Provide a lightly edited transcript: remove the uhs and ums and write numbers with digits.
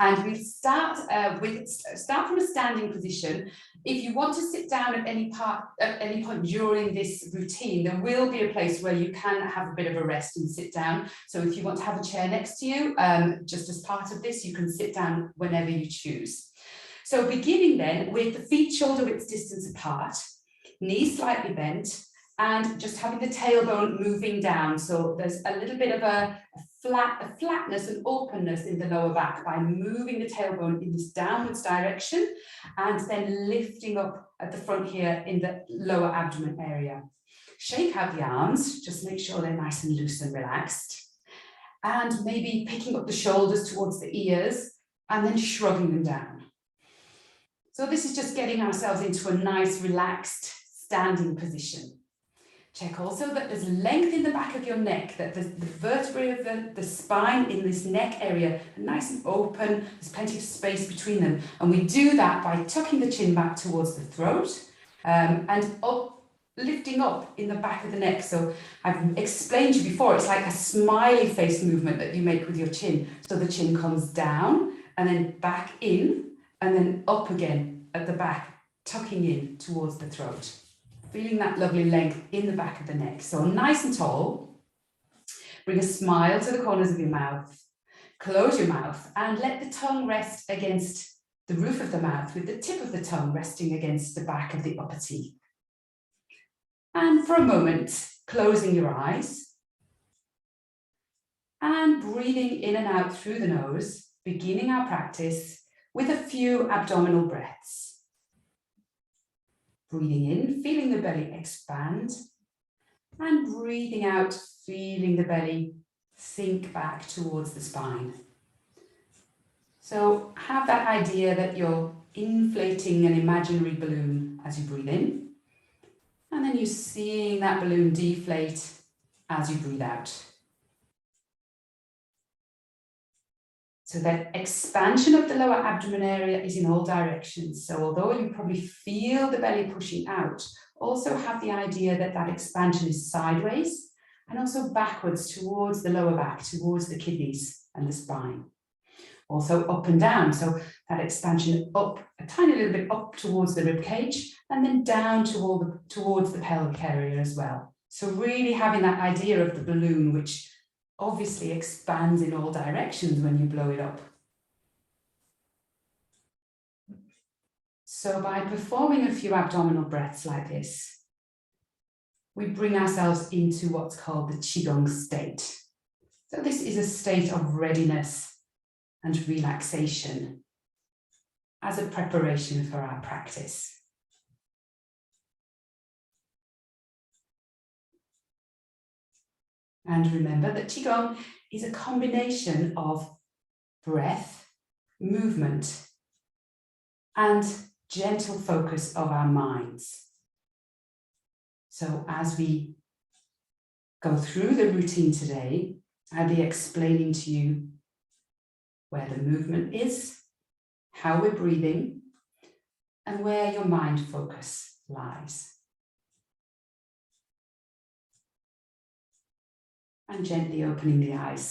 And we start from a standing position. If you want to sit down at any point during this routine, there will be a place where you can have a bit of a rest and sit down. So if you want to have a chair next to you, just as part of this, you can sit down whenever you choose. So beginning then with the feet shoulder width distance apart, knees slightly bent, and just having the tailbone moving down. So there's a little bit of a flatness and openness in the lower back by moving the tailbone in this downwards direction and then lifting up at the front here in the lower abdomen area. Shake out the arms, just make sure they're nice and loose and relaxed. And maybe picking up the shoulders towards the ears and then shrugging them down. So this is just getting ourselves into a nice relaxed standing position. Check also that there's length in the back of your neck, that the vertebrae of the spine in this neck area are nice and open, there's plenty of space between them. And we do that by tucking the chin back towards the throat and lifting up in the back of the neck. So I've explained to you before, it's like a smiley face movement that you make with your chin. So the chin comes down and then back in and then up again at the back, tucking in towards the throat. Feeling that lovely length in the back of the neck. So nice and tall. Bring a smile to the corners of your mouth. Close your mouth and let the tongue rest against the roof of the mouth with the tip of the tongue resting against the back of the upper teeth. And for a moment, closing your eyes. And breathing in and out through the nose, beginning our practice with a few abdominal breaths. Breathing in, feeling the belly expand, and breathing out, feeling the belly sink back towards the spine. So have that idea that you're inflating an imaginary balloon as you breathe in, and then you're seeing that balloon deflate as you breathe out. So that expansion of the lower abdomen area is in all directions. So although you probably feel the belly pushing out, also have the idea that that expansion is sideways and also backwards towards the lower back, towards the kidneys and the spine. Also up and down. So that expansion up, a tiny little bit up towards the rib cage and then down towards the pelvic area as well. So really having that idea of the balloon, which obviously expands in all directions when you blow it up. So by performing a few abdominal breaths like this, we bring ourselves into what's called the Qigong state. So this is a state of readiness and relaxation as a preparation for our practice. And remember that Qigong is a combination of breath, movement, and gentle focus of our minds. So as we go through the routine today, I'll be explaining to you where the movement is, how we're breathing, and where your mind focus lies. And gently opening the eyes.